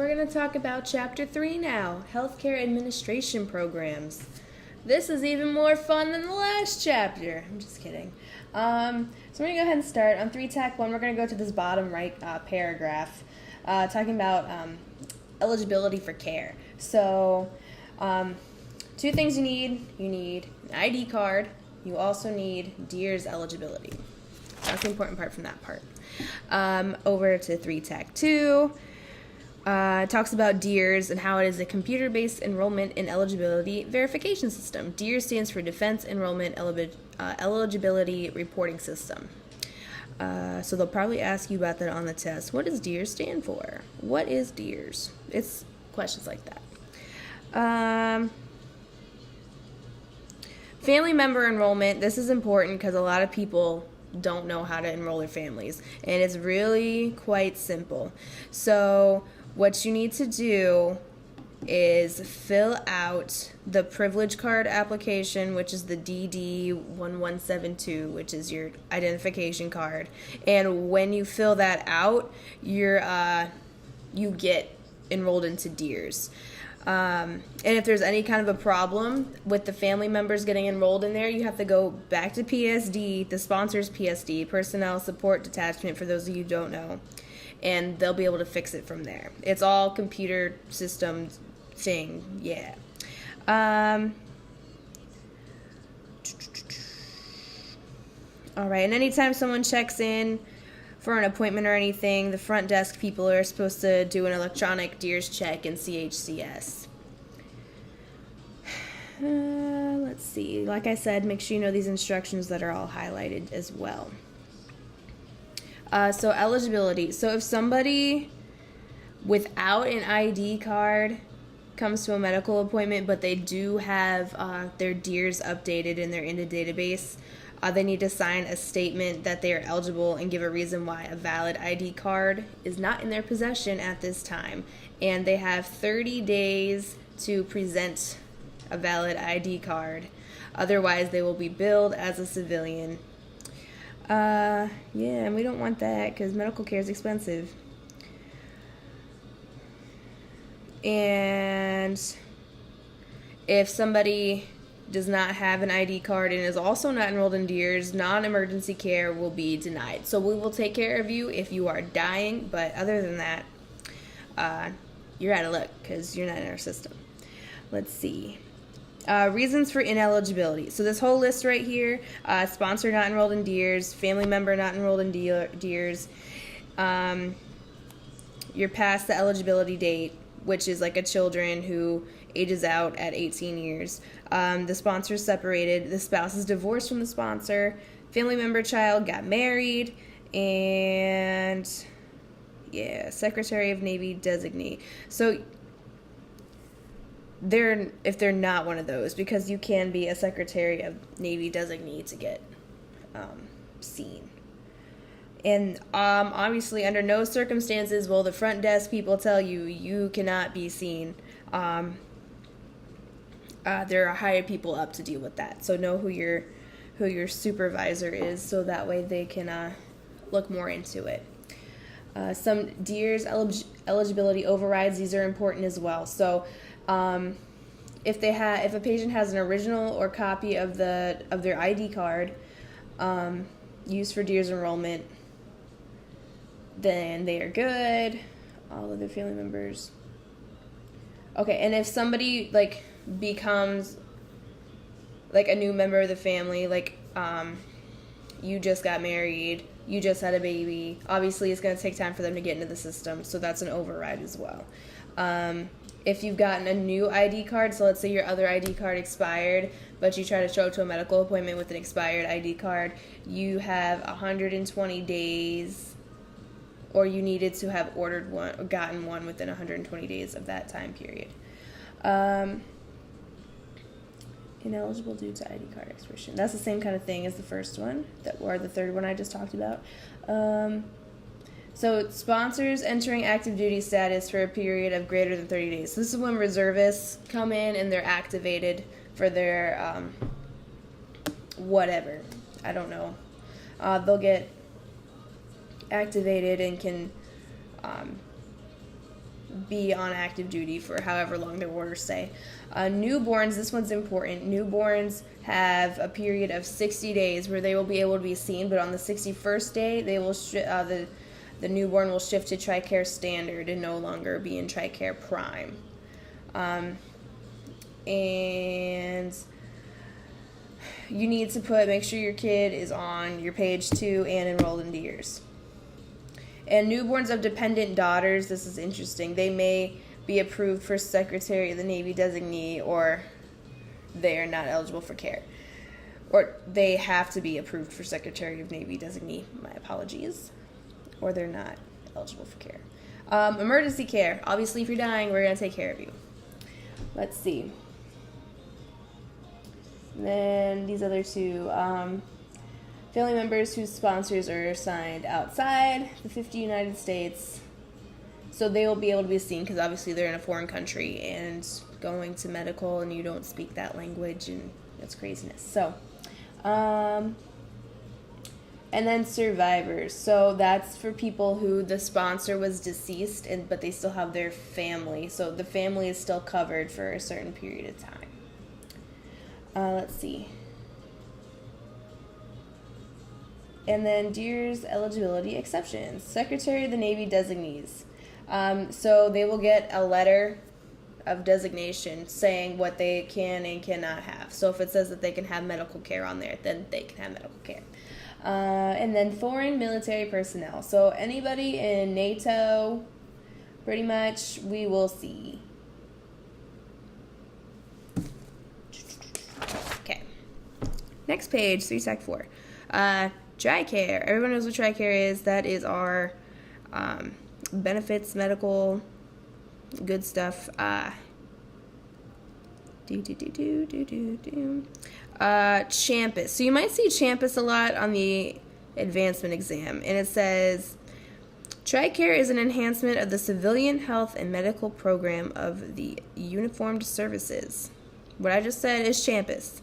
we're going to talk about Chapter 3 now, Healthcare Administration Programs. This is even more fun than the last chapter. I'm just kidding. So we're going to go ahead and start. On 3-Tac 1, we're going to go to this bottom right paragraph, talking about eligibility for care. So, 2 things you need. You need an ID card. You also need DEERS eligibility. That's the important part from that part. Over to 3-Tac 2. Talks about DEERS and how it is a computer-based enrollment and eligibility verification system. DEERS stands for Defense Enrollment Eligibility Reporting System. So they'll probably ask you about that on the test. What does DEERS stand for? What is DEERS? It's questions like that. Family member enrollment. This is important because a lot of people don't know how to enroll their families, and it's really quite simple. So what you need to do is fill out the privilege card application, which is the DD1172, which is your identification card. And when you fill that out, you get enrolled into DEERS. And if there's any kind of a problem with the family members getting enrolled in there, you have to go back to PSD, the sponsor's PSD, Personnel Support Detachment, for those of you who don't know, and they'll be able to fix it from there. It's all computer system thing, yeah. All right, and anytime someone checks in for an appointment or anything, the front desk people are supposed to do an electronic DEERS check in CHCS. Let's see. Like I said, make sure you know these instructions that are all highlighted as well. So eligibility. So if somebody without an ID card comes to a medical appointment, but they do have their DEERS updated and they're in the database, they need to sign a statement that they are eligible and give a reason why a valid ID card is not in their possession at this time. And they have 30 days to present a valid ID card. Otherwise, they will be billed as a civilian. Yeah, and we don't want that because medical care is expensive. And if somebody does not have an ID card and is also not enrolled in DEERS, non-emergency care will be denied. So we will take care of you if you are dying, but other than that, you're out of luck because you're not in our system. Let's see. Reasons for ineligibility. So this whole list right here, sponsor not enrolled in DEERS, family member not enrolled in DEERS, you're past the eligibility date, which is like a children who ages out at 18 years. The sponsor is separated. The spouse is divorced from the sponsor. Family member child got married. And, yeah, Secretary of Navy designee. So if they're not one of those, because you can be a Secretary of Navy designee to get seen. And obviously, under no circumstances will the front desk people tell you you cannot be seen. There are hired people up to deal with that. So know who your supervisor is, so that way they can look more into it. Some DEERS eligibility overrides. These are important as well. So if a patient has an original or copy of their ID card used for DEERS enrollment, then they are good. All of their family members. Okay, and if somebody becomes a new member of the family, you just got married, you just had a baby, obviously it's going to take time for them to get into the system, so that's an override as well. If you've gotten a new ID card, so let's say your other ID card expired, but you try to show up to a medical appointment with an expired ID card, you have 120 days, or you needed to have ordered one or gotten one within 120 days of that time period. Ineligible due to ID card expiration. That's the same kind of thing as the first one, or the third one I just talked about. So sponsors entering active duty status for a period of greater than 30 days. So this is when reservists come in and they're activated for their whatever. I don't know. They'll get activated and can be on active duty for however long their orders say. Newborns, this one's important. Newborns have a period of 60 days where they will be able to be seen, but on the 61st day, they will the newborn will shift to TRICARE Standard and no longer be in TRICARE Prime. And you need to make sure your kid is on your page 2 and enrolled in DEERS. And newborns of dependent daughters, this is interesting. They may be approved for Secretary of the Navy designee, or they are not eligible for care. Or they have to be approved for Secretary of Navy designee. My apologies. Or they're not eligible for care. Emergency care. Obviously, if you're dying, we're going to take care of you. Let's see. Then these other two. Family members whose sponsors are assigned outside the 50 United States. So they will be able to be seen because obviously they're in a foreign country and going to medical and you don't speak that language and that's craziness. So, and then survivors. So that's for people who the sponsor was deceased but they still have their family. So the family is still covered for a certain period of time. Let's see. And then DEERS eligibility exceptions. Secretary of the Navy designees. So they will get a letter of designation saying what they can and cannot have. So if it says that they can have medical care on there, then they can have medical care. And then foreign military personnel. So anybody in NATO, pretty much, we will see. Okay. Next page, 3-4. TRICARE. Everyone knows what TRICARE is. That is our benefits, medical, good stuff. Champus. So you might see Champus a lot on the advancement exam. And it says, TRICARE is an enhancement of the civilian health and medical program of the uniformed services. What I just said is Champus.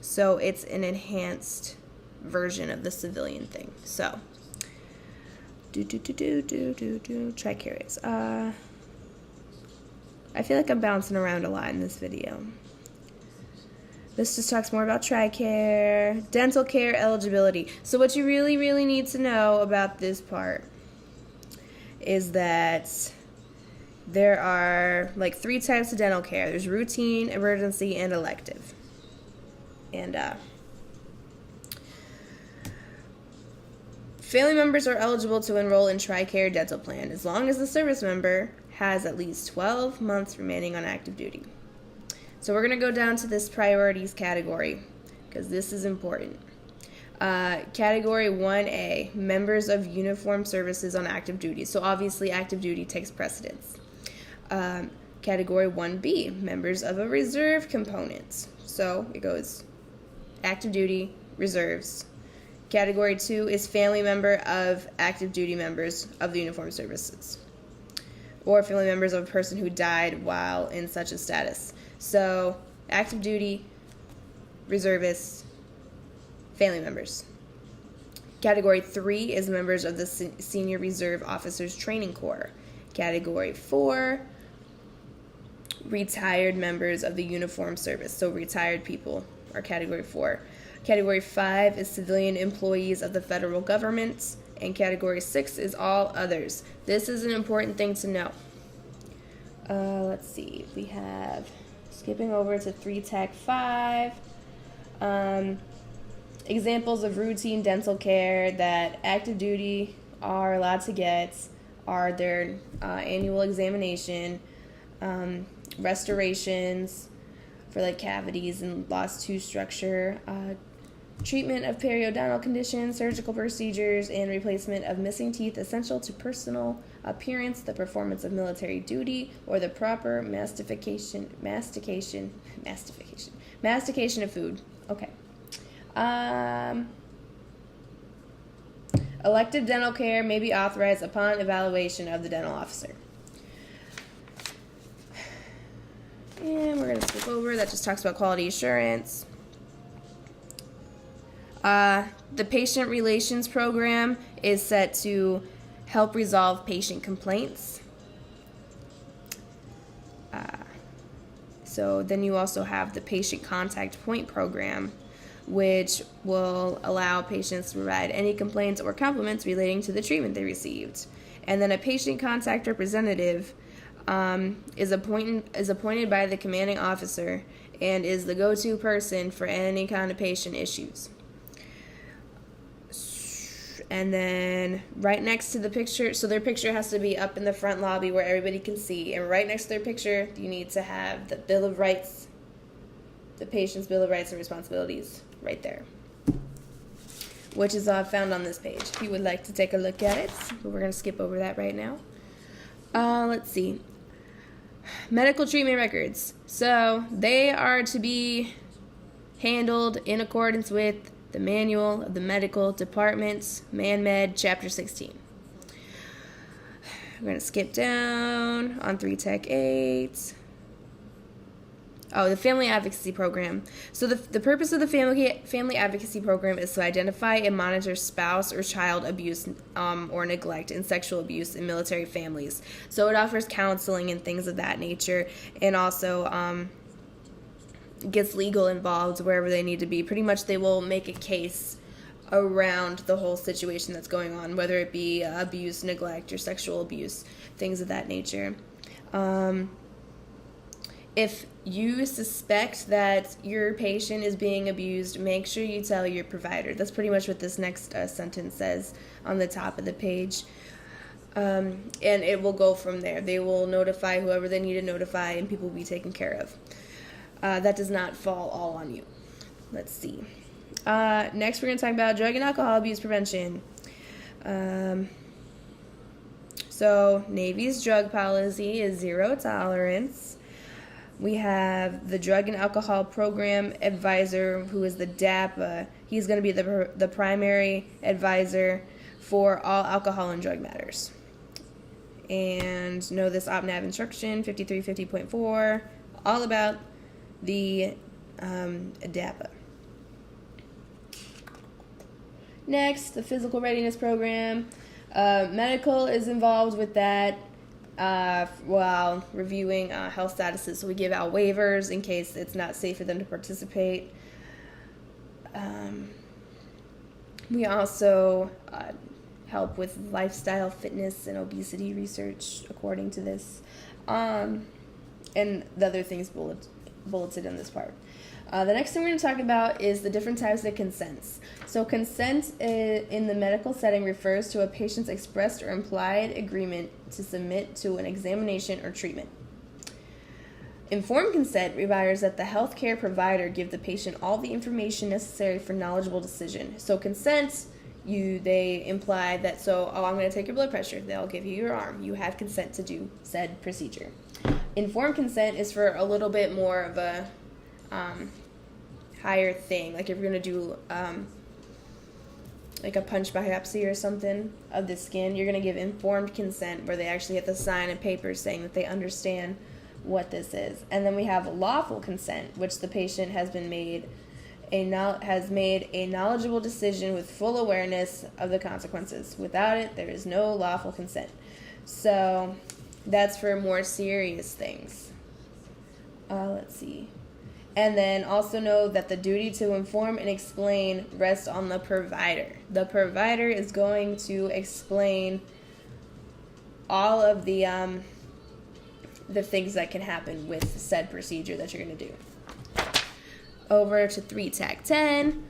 So it's an enhanced version of the civilian thing. So, TRICARE is. I feel like I'm bouncing around a lot in this video. This just talks more about TRICARE. Dental care eligibility. So what you really, really need to know about this part is that there are like 3 types of dental care. There's routine, emergency, and elective. And family members are eligible to enroll in TRICARE dental plan as long as the service member has at least 12 months remaining on active duty. So we're going to go down to this priorities category because this is important. Category 1A, members of uniformed services on active duty. So obviously active duty takes precedence. Category 1B, members of a reserve component. So it goes active duty, reserves. Category 2 is family member of active duty members of the uniformed services, or family members of a person who died while in such a status. So active duty, reservists, family members. Category 3 is members of the Senior Reserve Officers Training Corps. Category 4, retired members of the uniformed service. So retired people are Category 4. Category 5 is civilian employees of the federal government. And Category 6 is all others. This is an important thing to know. Let's see. We have, skipping over to 3-5. Examples of routine dental care that active duty are allowed to get are their annual examination, restorations for like cavities and lost tooth structure, treatment of periodontal conditions, surgical procedures, and replacement of missing teeth essential to personal appearance, the performance of military duty, or the proper mastication of food. Okay. Elective dental care may be authorized upon evaluation of the dental officer. And we're going to skip over. That just talks about quality assurance. The patient relations program is set to help resolve patient complaints. So then you also have the patient contact point program, which will allow patients to provide any complaints or compliments relating to the treatment they received. And then a patient contact representative is appointed by the commanding officer and is the go-to person for any kind of patient issues. And then right next to the picture, so their picture has to be up in the front lobby where everybody can see. And right next to their picture, you need to have the Bill of Rights, the patient's Bill of Rights and Responsibilities right there, which is found on this page if you would like to take a look at it. But we're going to skip over that right now. Let's see. Medical treatment records. So they are to be handled in accordance with the Manual of the Medical Departments, ManMed, Chapter 16. We're going to skip down on 3 Tech 8. Oh, the Family Advocacy Program. So the purpose of the Family Advocacy Program is to identify and monitor spouse or child abuse or neglect and sexual abuse in military families. So it offers counseling and things of that nature, and also gets legal involved wherever they need to be. Pretty much they will make a case around the whole situation that's going on, whether it be abuse, neglect, or sexual abuse, things of that nature. If you suspect that your patient is being abused, make sure you tell your provider. That's pretty much what this next sentence says on the top of the page. And it will go from there. They will notify whoever they need to notify, and people will be taken care of. That does not fall all on you. Let's see. Next, we're going to talk about drug and alcohol abuse prevention. So, Navy's drug policy is 0 tolerance. We have the Drug and Alcohol Program Advisor, who is the DAPA. He's going to be the primary advisor for all alcohol and drug matters. And know this OpNav instruction, 5350.4, all about the DAPA. Next, the Physical Readiness Program. Medical is involved with that while reviewing health statuses. So we give out waivers in case it's not safe for them to participate. We also help with lifestyle, fitness, and obesity research according to this. And the other things bulleted in this part. The next thing we're going to talk about is the different types of consents. So consent in the medical setting refers to a patient's expressed or implied agreement to submit to an examination or treatment. Informed consent requires that the healthcare provider give the patient all the information necessary for knowledgeable decision. So consent, they imply that, I'm going to take your blood pressure. They'll give you your arm. You have consent to do said procedure. Informed consent is for a little bit more of a higher thing. Like if you're going to do like a punch biopsy or something of the skin, you're going to give informed consent where they actually have to sign a paper saying that they understand what this is. And then we have lawful consent, which the patient has made a knowledgeable decision with full awareness of the consequences. Without it, there is no lawful consent. So that's for more serious things. Let's see. And then also know that the duty to inform and explain rests on the provider. The provider is going to explain all of the things that can happen with said procedure that you're going to do. Over to 3 Tech 10.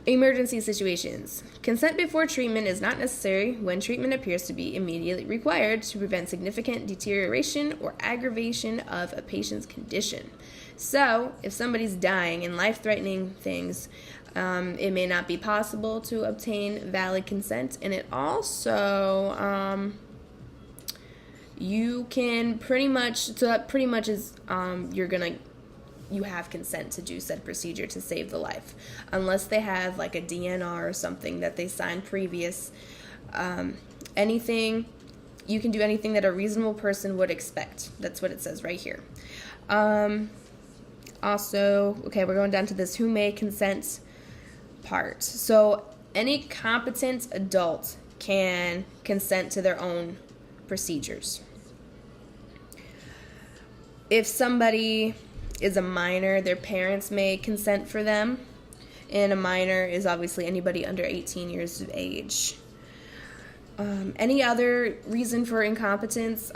Emergency situations. Consent before treatment is not necessary when treatment appears to be immediately required to prevent significant deterioration or aggravation of a patient's condition. So, if somebody's dying in life-threatening things, it may not be possible to obtain valid consent, and it also you can pretty much is you have consent to do said procedure to save the life, unless they have like a DNR or something that they signed previous. Anything you can do anything that a reasonable person would expect. That's what it says right here. Also, okay, we're going down to this who may consent part. So any competent adult can consent to their own procedures. If somebody is a minor, their parents may consent for them, and a minor is obviously anybody under 18 years of age. Any other reason for incompetence,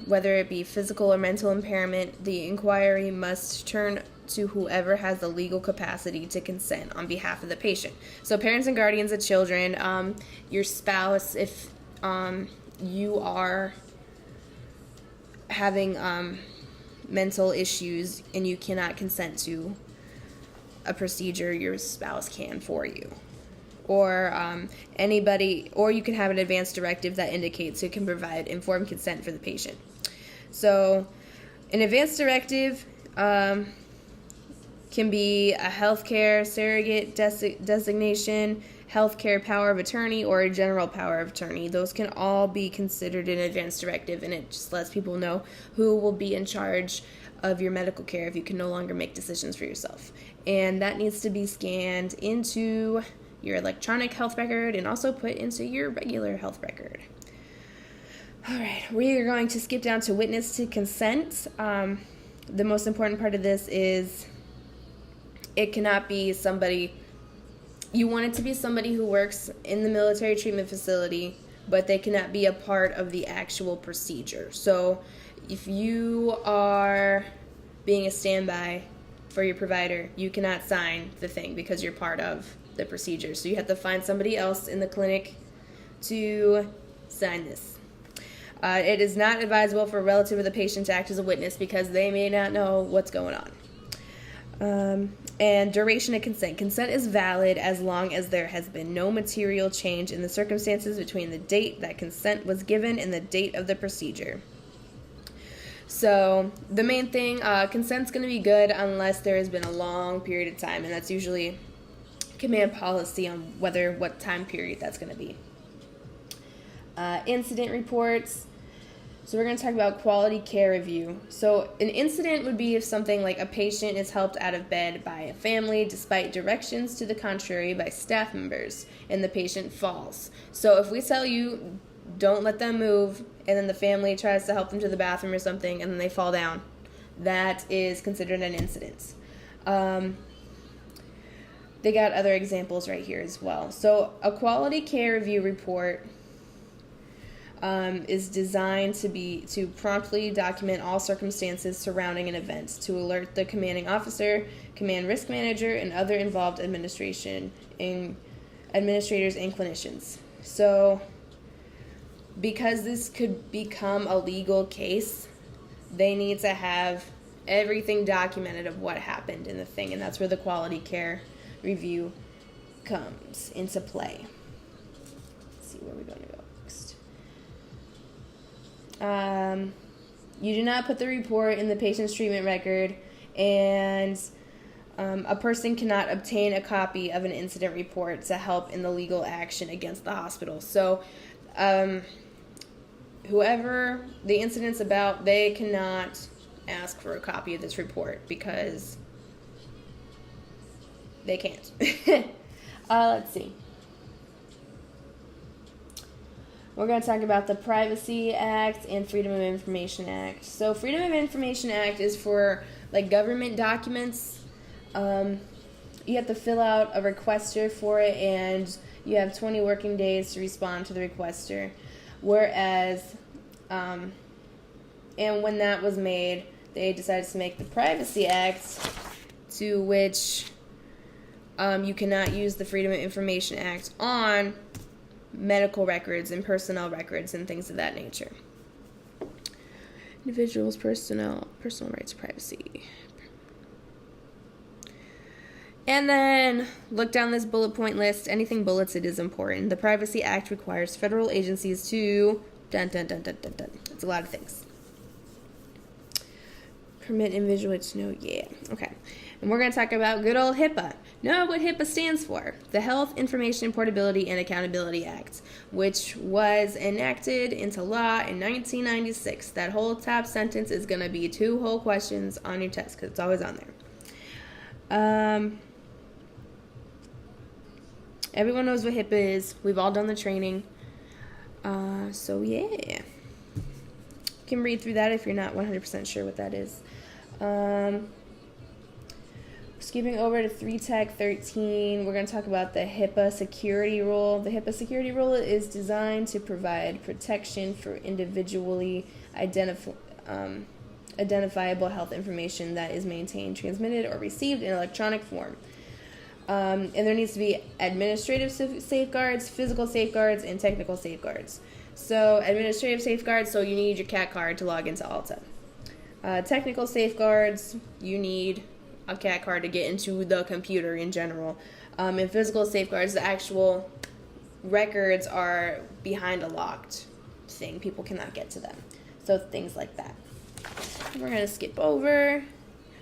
whether it be physical or mental impairment, the inquiry must turn to whoever has the legal capacity to consent on behalf of the patient. So parents and guardians of children, your spouse, if you are having mental issues and you cannot consent to a procedure, your spouse can for you. Or anybody, or you can have an advance directive that indicates who can provide informed consent for the patient. So an advance directive can be a healthcare surrogate designation, healthcare power of attorney, or a general power of attorney. Those can all be considered an advance directive, and it just lets people know who will be in charge of your medical care if you can no longer make decisions for yourself. And that needs to be scanned into your electronic health record and also put into your regular health record. All right, we are going to skip down to witness to consent. The most important part of this is it cannot be somebody, you want it to be somebody who works in the military treatment facility, but they cannot be a part of the actual procedure. So if you are being a standby for your provider, you cannot sign the thing because you're part of the procedure. So you have to find somebody else in the clinic to sign this. It is not advisable for a relative of the patient to act as a witness because they may not know what's going on. And duration of consent. Consent is valid as long as there has been no material change in the circumstances between the date that consent was given and the date of the procedure. So the main thing, consent's going to be good unless there has been a long period of time, and that's usually command policy on what time period that's going to be. Incident reports. So we're going to talk about quality care review. So an incident would be if something like a patient is helped out of bed by a family despite directions to the contrary by staff members and the patient falls. So if we tell you don't let them move and then the family tries to help them to the bathroom or something and then they fall down, that is considered an incident. They got other examples right here as well. So a quality care review report is designed to promptly document all circumstances surrounding an event, to alert the commanding officer, command risk manager, and other involved administrators and clinicians. So because this could become a legal case, they need to have everything documented of what happened in the thing, and that's where the quality care review comes into play. Let's see where we're going to go next. You do not put the report in the patient's treatment record, and a person cannot obtain a copy of an incident report to help in the legal action against the hospital. So whoever the incident's about, they cannot ask for a copy of this report because they can't. Let's see. We're going to talk about the Privacy Act and Freedom of Information Act. So Freedom of Information Act is for like government documents. You have to fill out a requester for it, and you have 20 working days to respond to the requester. Whereas, and when that was made, they decided to make the Privacy Act, to which you cannot use the Freedom of Information Act on medical records and personnel records and things of that nature. Individuals' personal rights, privacy. And then look down this bullet point list. Anything bulleted is important. The Privacy Act requires federal agencies to It's a lot of things. Permit individuals to know. Yeah. Okay. And we're going to talk about good old HIPAA. Know what HIPAA stands for. The Health Information Portability and Accountability Act, which was enacted into law in 1996. That whole top sentence is going to be 2 whole questions on your test because it's always on there. Everyone knows what HIPAA is. We've all done the training. So yeah, you can read through that if you're not 100% sure what that is. Skipping over to 3 Tech 13, we're going to talk about the HIPAA security rule. The HIPAA security rule is designed to provide protection for individually identifiable health information that is maintained, transmitted, or received in electronic form. And there needs to be administrative safeguards, physical safeguards, and technical safeguards. So administrative safeguards, so you need your CAT card to log into Alta. Technical safeguards, you need a CAT card to get into the computer in general. And physical safeguards, the actual records are behind a locked thing. People cannot get to them. So things like that. We're going to skip over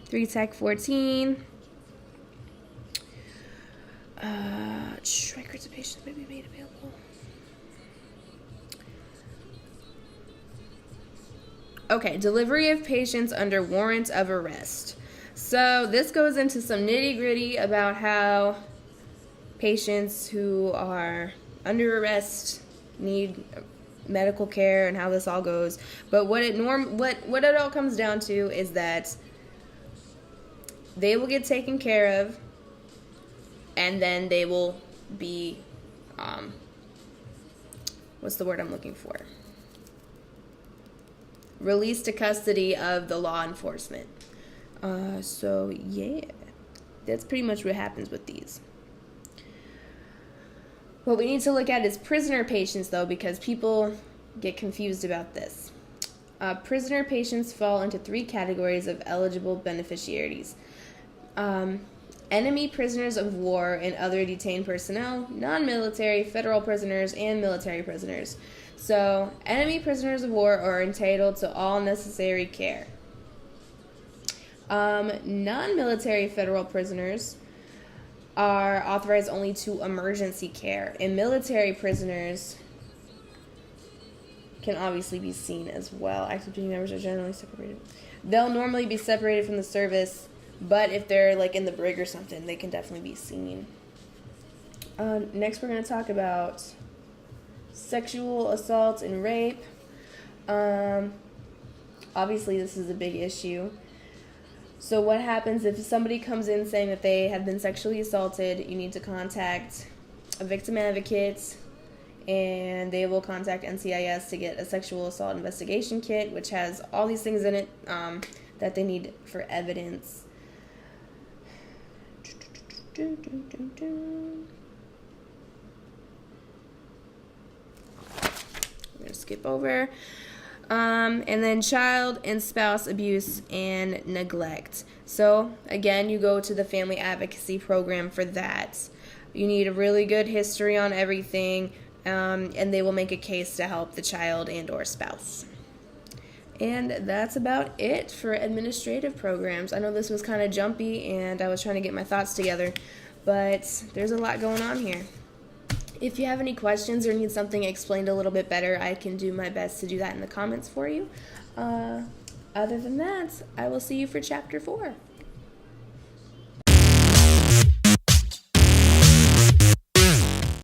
3 Tech 14. Records of patients may be made available. Okay, delivery of patients under warrant of arrest. So this goes into some nitty-gritty about how patients who are under arrest need medical care and how this all goes. But what it all comes down to is that they will get taken care of, and then they will be what's the word I'm looking for? Released to custody of the law enforcement. So yeah, that's pretty much what happens with these. What we need to look at is prisoner patients, though, because people get confused about this. Prisoner patients fall into 3 categories of eligible beneficiaries. Enemy prisoners of war and other detained personnel, non-military, federal prisoners, and military prisoners. So, enemy prisoners of war are entitled to all necessary care. Non-military federal prisoners are authorized only to emergency care, and military prisoners can obviously be seen as well. Active duty members are generally separated. They'll normally be separated from the service, but if they're like in the brig or something, they can definitely be seen. Next, we're going to talk about sexual assault and rape. Obviously, this is a big issue. So what happens if somebody comes in saying that they have been sexually assaulted? You need to contact a victim advocate, and they will contact NCIS to get a sexual assault investigation kit, which has all these things in it that they need for evidence. I'm going to skip over. And then child and spouse abuse and neglect. So, again, you go to the family advocacy program for that. You need a really good history on everything, and they will make a case to help the child and or spouse. And that's about it for administrative programs. I know this was kind of jumpy, and I was trying to get my thoughts together, but there's a lot going on here. If you have any questions or need something explained a little bit better, I can do my best to do that in the comments for you. Other than that, I will see you for Chapter 4.